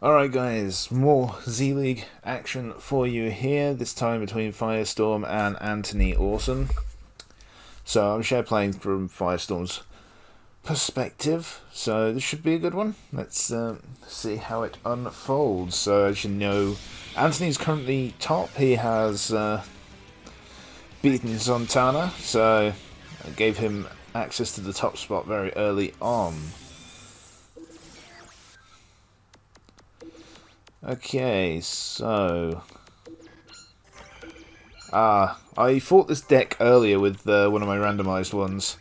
Alright guys, more Z-League action for you here, this time between Firestorm and Anthony Awesome. So I'm share playing from Firestorm's perspective, so this should be a good one. Let's see how it unfolds. So as you know, Anthony's currently top. He has beaten Zontana, so I gave him access to the top spot very early on. Okay, so I fought this deck earlier with one of my randomized ones,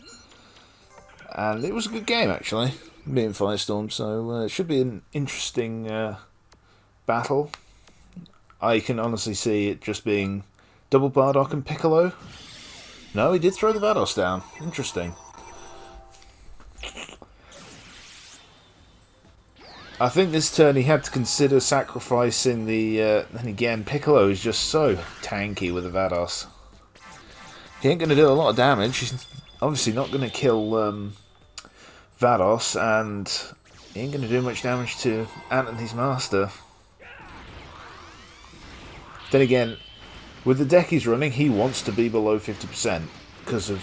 and it was a good game actually, being Firestorm. So it should be an interesting battle. I can honestly see it just being double Bardock and Piccolo. No, he did throw the Vados down. Interesting. I think this turn he had to consider sacrificing the... and again, Piccolo is just so tanky with the Vados. He ain't going to do a lot of damage. He's obviously not going to kill Vados, and he ain't going to do much damage to Anthony's Master. Then again, with the deck he's running, he wants to be below 50% because of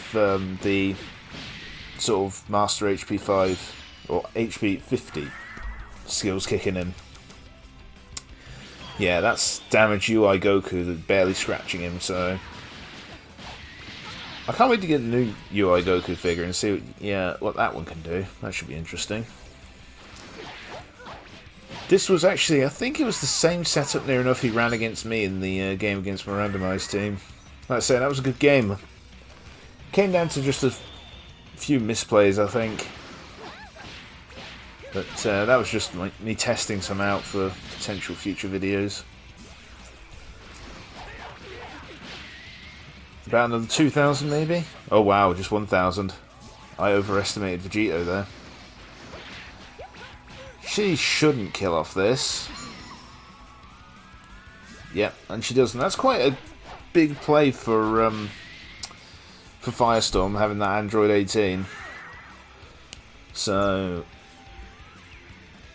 the sort of Master HP 5 or HP 50. Skills kicking in. Yeah, that's damage UI Goku that's barely scratching him, so I can't wait to get a new UI Goku figure and see what that one can do. That should be interesting. This was actually, I think it was the same setup near enough he ran against me in the game against my randomized team. Like I say, that was a good game. Came down to just a few misplays, I think. But that was just me testing some out for potential future videos. About another 2,000 maybe? Oh wow, just 1,000. I overestimated Vegito there. She shouldn't kill off this. Yep, and she doesn't. That's quite a big play for Firestorm, having that Android 18. So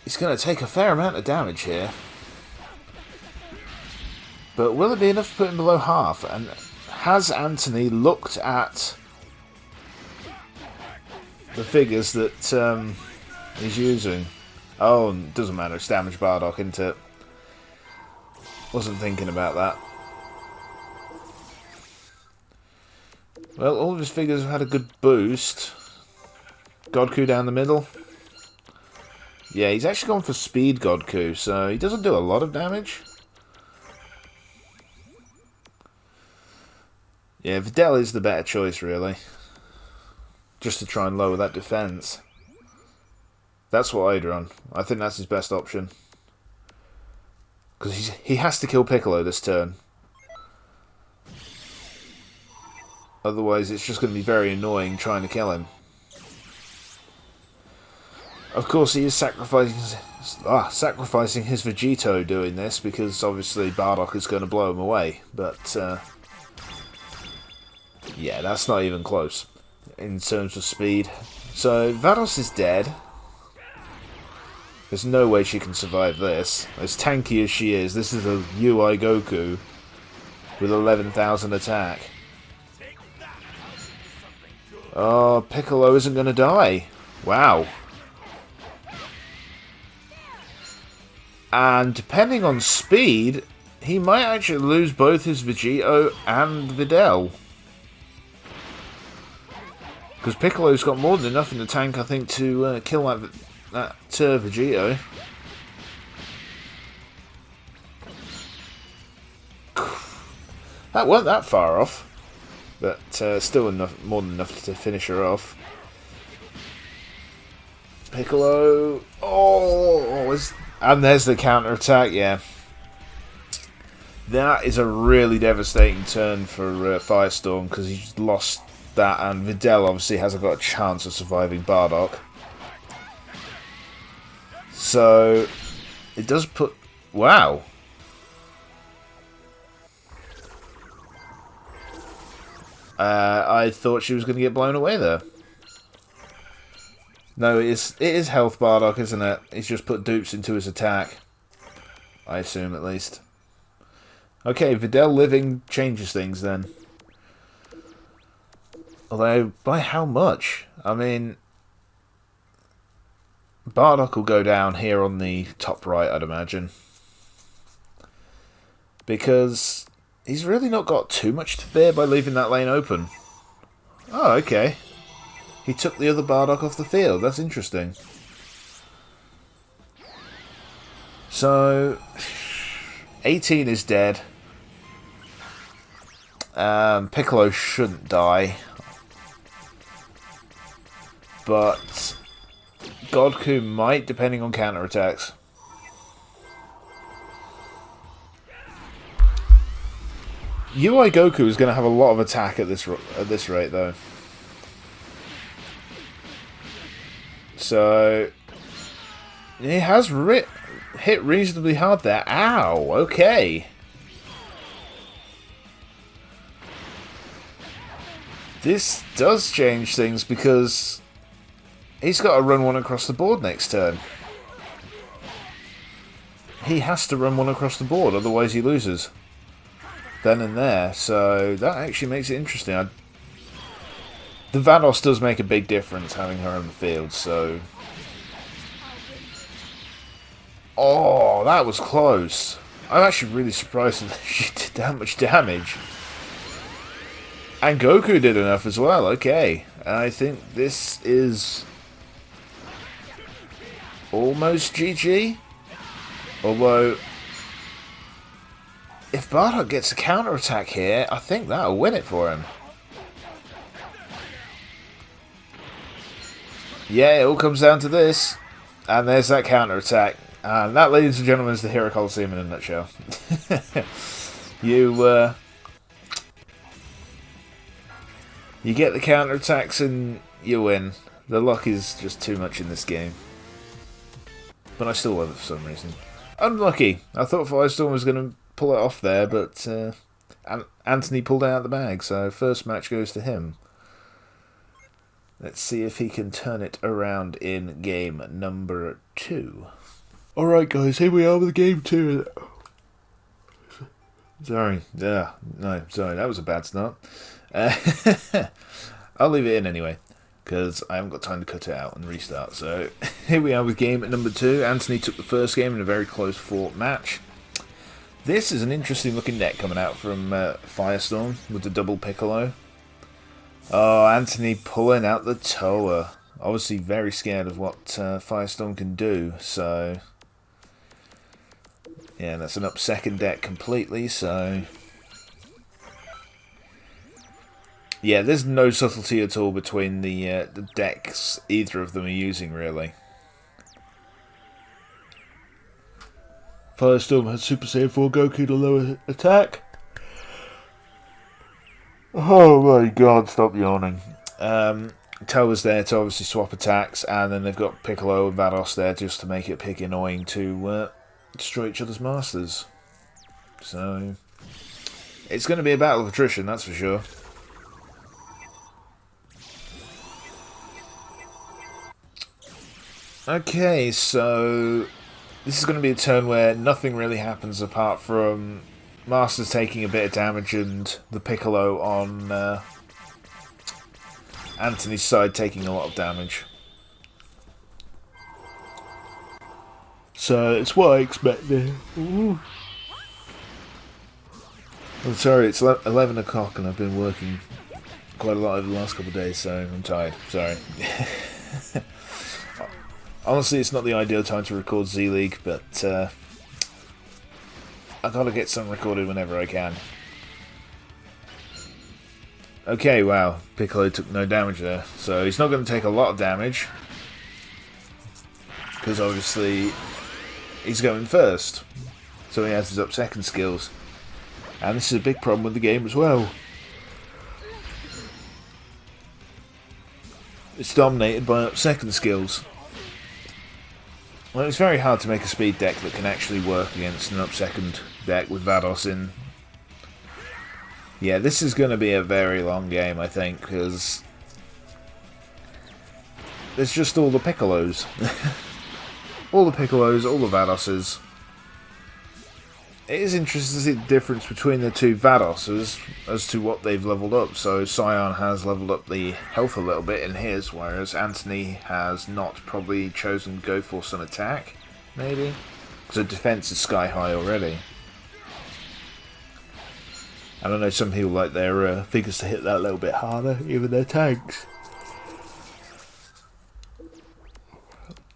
he's going to take a fair amount of damage here. But will it be enough to put him below half? And has Anthony looked at the figures that he's using? Oh, it doesn't matter. It's damage Bardock, isn't it? Wasn't thinking about that. Well, all of his figures have had a good boost. Godku down the middle. Yeah, he's actually gone for Speed Godku, so he doesn't do a lot of damage. Yeah, Videl is the better choice, really. Just to try and lower that defense. That's what I'd run. I think that's his best option. Because he has to kill Piccolo this turn. Otherwise, it's just going to be very annoying trying to kill him. Of course, he is sacrificing his Vegito doing this, because obviously Bardock is going to blow him away. But, yeah, that's not even close in terms of speed. So, Vados is dead. There's no way she can survive this. As tanky as she is, this is a UI Goku with 11,000 attack. Oh, Piccolo isn't going to die. Wow. And depending on speed, he might actually lose both his Vegito and Videl. Because Piccolo's got more than enough in the tank, I think, to kill that Vegito. That weren't that far off, but still more than enough to finish her off. Piccolo, and there's the counter attack. Yeah, that is a really devastating turn for Firestorm, because he's lost that, and Videl obviously hasn't got a chance of surviving Bardock. So it does put... Wow. I thought she was going to get blown away there. No, it is health Bardock, isn't it? He's just put dupes into his attack. I assume, at least. Okay, Videl living changes things then. Although, by how much? I mean, Bardock will go down here on the top right, I'd imagine. Because he's really not got too much to fear by leaving that lane open. Oh, okay. He took the other Bardock off the field. That's interesting. So, 18 is dead. Piccolo shouldn't die. But Godku might, depending on counterattacks. UI Goku is going to have a lot of attack at this rate, though. So he has hit reasonably hard there. Ow! Okay. This does change things because he's got to run one across the board next turn. He has to run one across the board, otherwise he loses. Then and there, so that actually makes it interesting. The Vados does make a big difference having her on the field, so... Oh, that was close. I'm actually really surprised that she did that much damage. And Goku did enough as well, okay. I think this is... almost GG. Although... if Bardock gets a counterattack here, I think that'll win it for him. Yeah, it all comes down to this. And there's that counterattack. And that, ladies and gentlemen, is the Hero Colosseum in a nutshell. You get the counterattacks and you win. The luck is just too much in this game. But I still love it for some reason. Unlucky. I thought Firestorm was going to pull it off there, but Anthony pulled it out of the bag, so first match goes to him. Let's see if he can turn it around in game number 2. Alright guys, here we are with game 2. Sorry, no, sorry, that was a bad start. I'll leave it in anyway, because I haven't got time to cut it out and restart. So here we are with game number 2. Anthony took the first game in a very close fought match. This is an interesting looking deck coming out from Firestorm with the double Piccolo. Oh, Anthony pulling out the Toa. Obviously very scared of what Firestorm can do, so... yeah, that's an up second deck completely, so... yeah, there's no subtlety at all between the decks either of them are using, really. Firestorm has Super Saiyan 4 Goku to lower attack. Oh my god, stop yawning. Toa's there to obviously swap attacks, and then they've got Piccolo and Vados there just to make it pick annoying to destroy each other's masters. So, it's going to be a battle of attrition, that's for sure. Okay, so this is going to be a turn where nothing really happens apart from Masters taking a bit of damage and the Piccolo on Anthony's side taking a lot of damage. So it's what I expected. Ooh. I'm sorry, it's 11 o'clock and I've been working quite a lot over the last couple of days, so I'm tired. Sorry. Honestly, it's not the ideal time to record Z-League, but I gotta get some recorded whenever I can. Okay, wow, Piccolo took no damage there, so he's not going to take a lot of damage, because obviously he's going first, so he has his up second skills, and this is a big problem with the game as well. It's dominated by up second skills. Well, it's very hard to make a speed deck that can actually work against an up second deck with Vados in. Yeah, this is going to be a very long game, I think, because there's just all the Piccolos. All the Piccolos, all the Vadoses. it is interesting to see the difference between the two Vadoses as to what they've leveled up. So Scion has leveled up the health a little bit in his, whereas Anthony has not probably chosen to go for some attack, maybe? Because the defense is sky high already. And I know some people like their figures to hit that a little bit harder, even their tanks.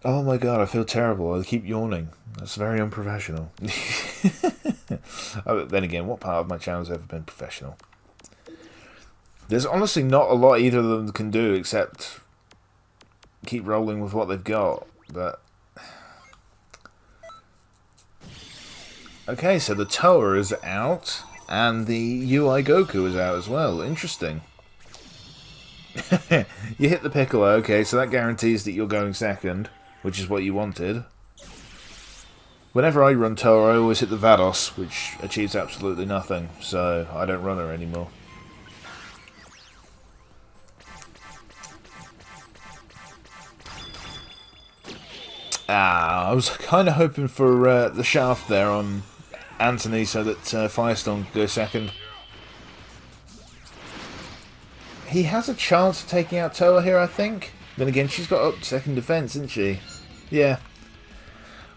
Oh my god, I feel terrible. I keep yawning. That's very unprofessional. Then again, what part of my channel has ever been professional? There's honestly not a lot either of them can do except keep rolling with what they've got. But okay, so the Toa is out, and the UI Goku is out as well. Interesting. You hit the Piccolo, okay, so that guarantees that you're going second, which is what you wanted. Whenever I run Toa, I always hit the Vados, which achieves absolutely nothing, so I don't run her anymore. I was kind of hoping for the shaft there on Anthony so that Firestorm could go second. He has a chance of taking out Toa here, I think. Then again, she's got up second defense, isn't she? Yeah.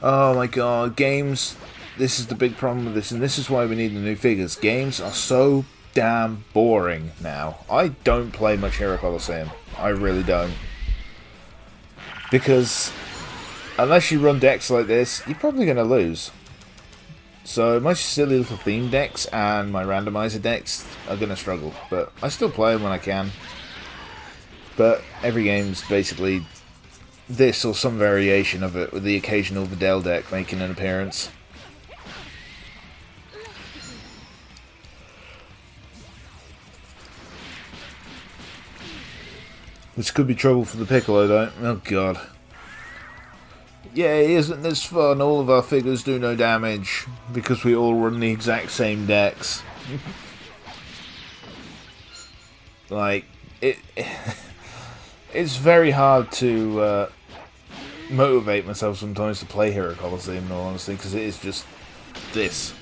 Oh my god, games. This is the big problem with this, and this is why we need the new figures. Games are so damn boring now. I don't play much Hero Colosseum. I really don't. Because unless you run decks like this, you're probably going to lose. So my silly little theme decks and my randomizer decks are going to struggle. But I still play them when I can. But every game's basically this or some variation of it, with the occasional Videl deck making an appearance. Which could be trouble for the Piccolo though. Oh god. Yay, isn't this fun? All of our figures do no damage because we all run the exact same decks. Like, it's very hard to motivate myself sometimes to play Hero Colosseum, in all honesty, because it is just this.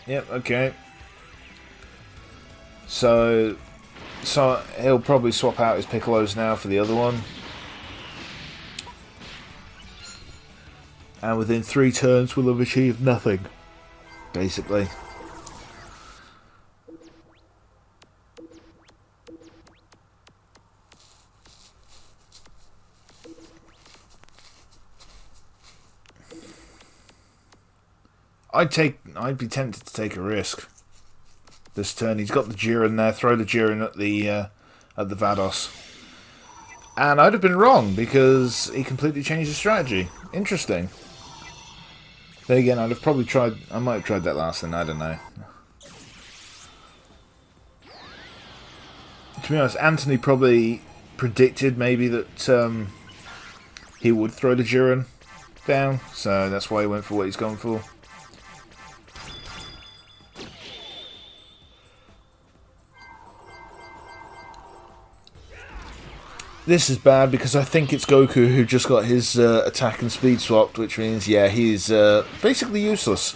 Yep, okay. So he'll probably swap out his Piccolos now for the other one. And within 3 turns we'll have achieved nothing, basically. I'd be tempted to take a risk this turn. He's got the Jiren there. Throw the Jiren at the Vados, and I'd have been wrong because he completely changed his strategy. Interesting. Then again, I might have tried that last thing. I don't know. To be honest, Anthony probably predicted maybe that he would throw the Jiren down, so that's why he went for what he's gone for. This is bad because I think it's Goku who just got his attack and speed swapped, which means, yeah, he's basically useless.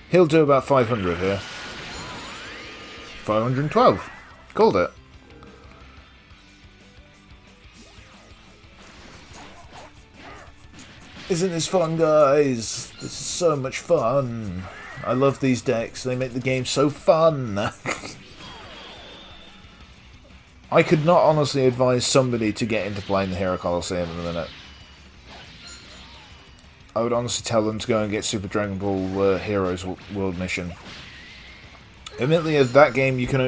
He'll do about 500 here. 512. Called it. Isn't this fun, guys? This is so much fun. I love these decks. They make the game so fun. I could not honestly advise somebody to get into playing the Hero Colosseum in a minute. I would honestly tell them to go and get Super Dragon Ball Heroes World Mission. Admittedly, as that game, you can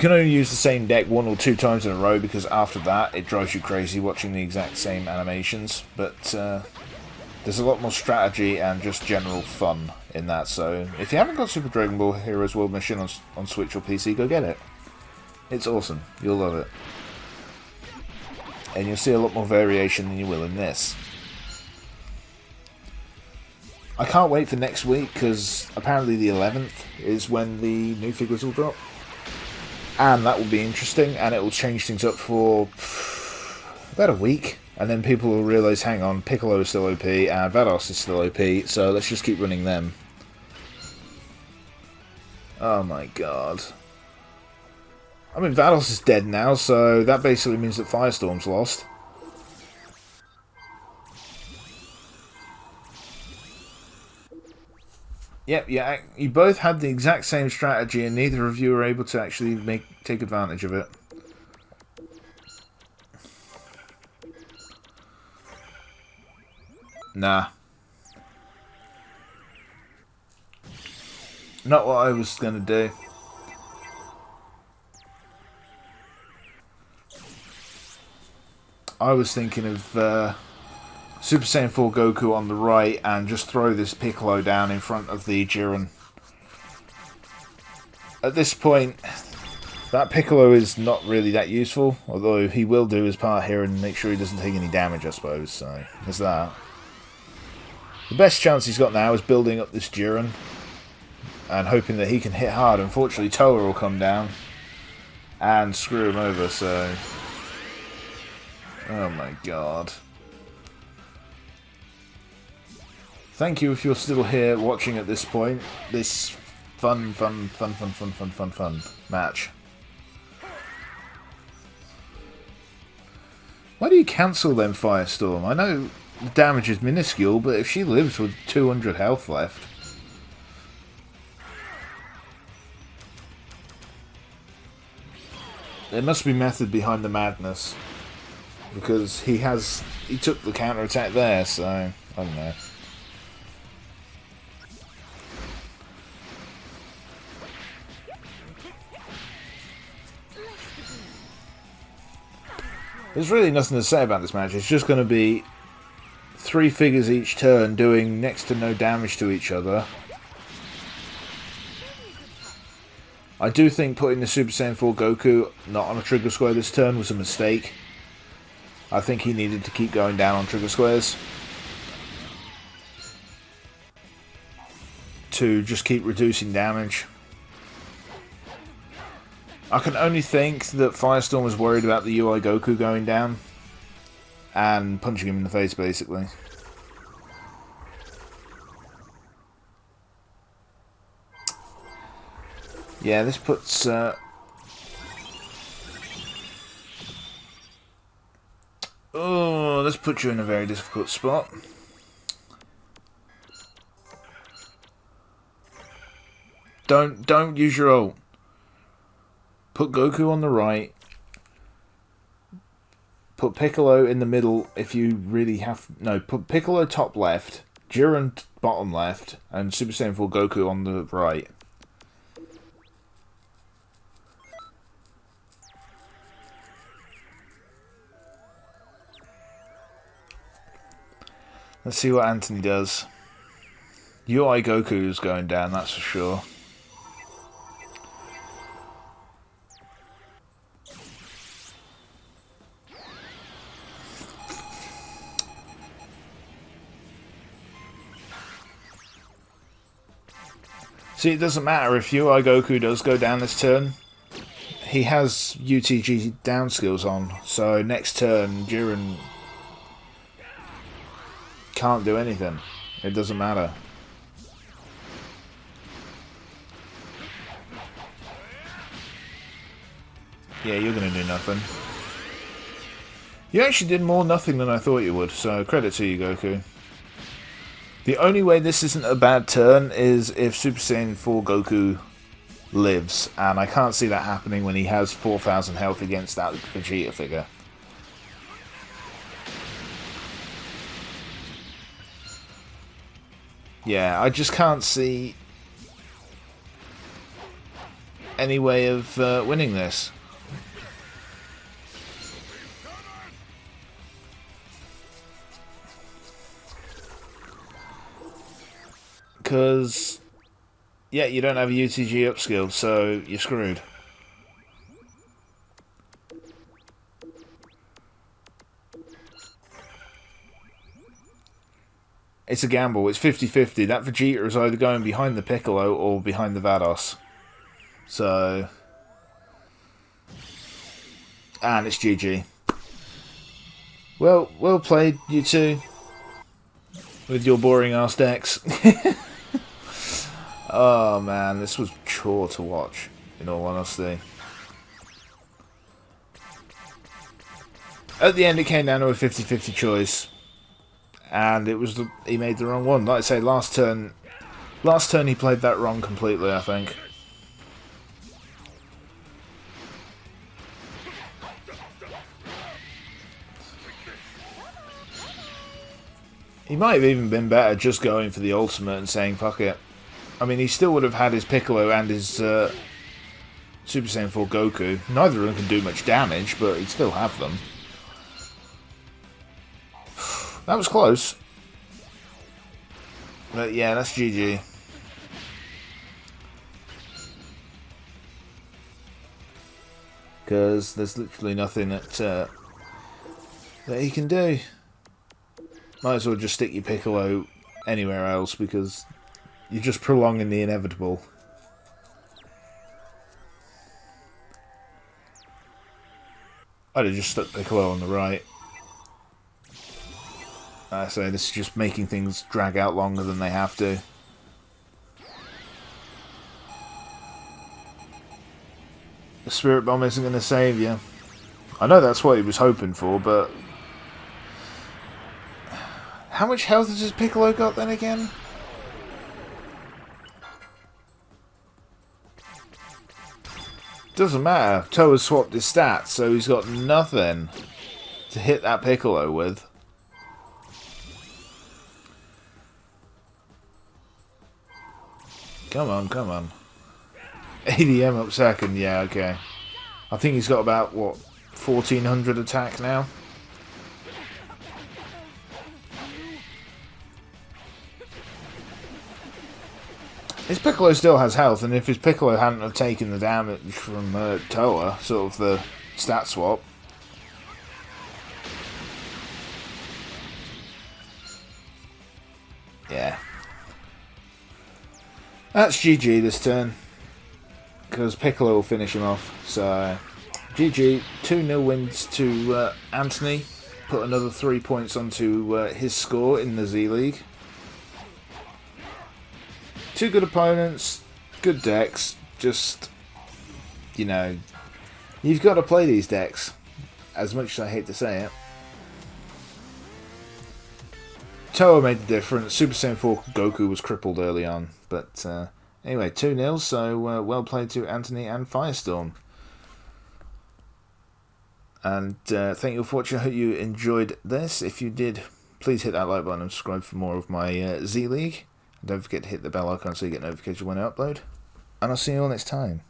only use the same deck 1 or 2 times in a row, because after that it drives you crazy watching the exact same animations. But there's a lot more strategy and just general fun in that. So if you haven't got Super Dragon Ball Heroes World Mission on Switch or PC, go get it. It's awesome. You'll love it. And you'll see a lot more variation than you will in this. I can't wait for next week, because apparently the 11th is when the new figures will drop. And that will be interesting, and it will change things up for about a week. And then people will realise, hang on, Piccolo is still OP and Vados is still OP, so let's just keep running them. Oh my god. I mean, Vados is dead now, so that basically means that Firestorm's lost. Yep, yeah, you both had the exact same strategy and neither of you were able to actually take advantage of it. Nah. Not what I was going to do. I was thinking of Super Saiyan 4 Goku on the right and just throw this Piccolo down in front of the Jiren. At this point, that Piccolo is not really that useful, although he will do his part here and make sure he doesn't take any damage, I suppose, so there's that. The best chance he's got now is building up this Jiren and hoping that he can hit hard. Unfortunately, Toa will come down and screw him over, so... Oh my god. Thank you if you're still here watching at this point. This fun match. Why do you cancel them, Firestorm? I know the damage is minuscule, but if she lives with 200 health left... There must be method behind the madness. Because he took the counter attack there, so I don't know. There's really nothing to say about this match. It's just going to be 3 figures each turn doing next to no damage to each other. I do think putting the Super Saiyan 4 Goku not on a trigger square this turn was a mistake. I think he needed to keep going down on trigger squares to just keep reducing damage. I can only think that Firestorm was worried about the UI Goku going down and punching him in the face, basically. Yeah, this puts... Oh, this puts you in a very difficult spot. Don't use your ult. Put Goku on the right. Put Piccolo in the middle if you really have... No, put Piccolo top left, Jiren bottom left, and Super Saiyan 4 Goku on the right. Let's see what Anthony does. UI Goku's going down, that's for sure. See, it doesn't matter if UI Goku does go down this turn. He has UTG down skills on, so next turn Jiren can't do anything. It doesn't matter. Yeah, you're going to do nothing. You actually did more nothing than I thought you would, so credit to you, Goku. The only way this isn't a bad turn is if Super Saiyan 4 Goku lives, and I can't see that happening when he has 4,000 health against that Vegeta figure. Yeah, I just can't see any way of winning this. Because, yeah, you don't have a UTG upskill, so you're screwed. It's a gamble. It's 50-50. That Vegeta is either going behind the Piccolo or behind the Vados. So... And it's GG. Well played, you two, with your boring ass decks. Oh man, this was a chore to watch, in all honesty. At the end, it came down to a 50-50 choice, and he made the wrong one. Like I say, last turn he played that wrong completely, I think. He might have even been better just going for the ultimate and saying fuck it. I mean, he still would have had his Piccolo and his Super Saiyan 4 Goku. Neither of them can do much damage, but he'd still have them. That was close. But yeah, that's GG. Because there's literally nothing that he can do. Might as well just stick your Piccolo anywhere else, because you're just prolonging the inevitable. I'd have just stuck Piccolo on the right. I say, this is just making things drag out longer than they have to. The Spirit Bomb isn't going to save you. I know that's what he was hoping for, but... How much health has his Piccolo got then again? Doesn't matter. Toa swapped his stats, so he's got nothing to hit that Piccolo with. Come on, come on. ADM up second, yeah, okay. I think he's got about, what, 1400 attack now? His Piccolo still has health, and if his Piccolo hadn't have taken the damage from Toa, sort of the stat swap... Yeah. That's GG this turn, because Piccolo will finish him off. So, GG, 2-0 wins to Anthony. Put another 3 points onto his score in the Z League. Two good opponents, good decks, just, you know, you've got to play these decks, as much as I hate to say it. Toa made the difference. Super Saiyan 4 Goku was crippled early on. But anyway, 2-0, so well played to Anthony and Firestorm. And thank you for watching. I hope you enjoyed this. If you did, please hit that like button and subscribe for more of my Z League. And don't forget to hit the bell icon so you get notifications when I upload. And I'll see you all next time.